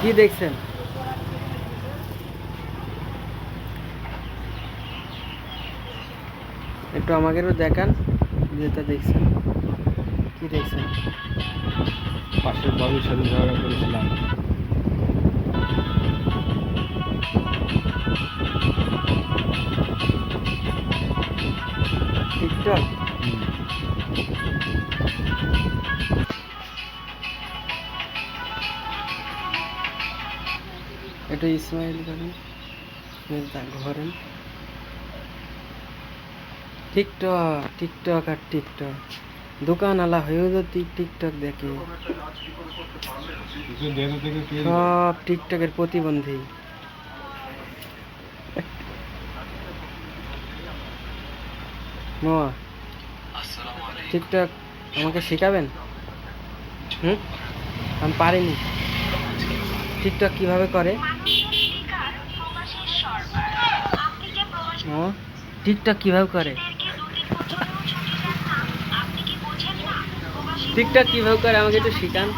কি দেখছেন? একটু আমাকেও দেখান যেটা দেখছেন। কি দেখছেন? পাশের বাবুর সাথে ঝগড়া করেছিলাম। টিকটক একটু ইসমাইল করেন ঘরেন। টিকটক টিকটক আর টিকটক দোকান আলা হয়েও যদি টিকটক দেখে সব টিকটকের প্রতিবন্ধী। মামা টিকটক আমাকে শেখাবেন? আমি পারিনি। টিকটক কিভাবে করে? টিকটক কিভাবে করে? টিকটক কিভাবে করে আমাকে একটু শেখান।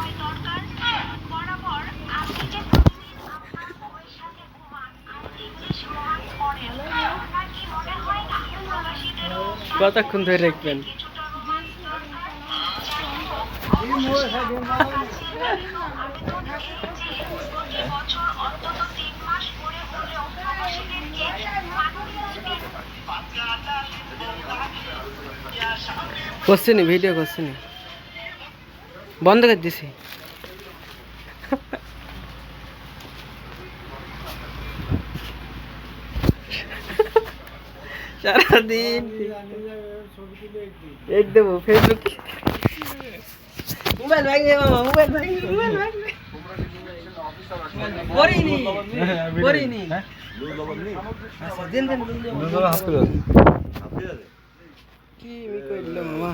কতক্ষণ ধরে রাখবেন? করছি নি, ভিডিও করছি নি, বন্ধ করে দিছি। সারাদিন এক দেবো ফেসবুক। মোবাইল ভাঙবে মামা, মোবাইল ভাঙবে, মোবাইল ভাঙবে। করিনি করিনি। আচ্ছা দিন দিন কি আমি কইলাম মামা।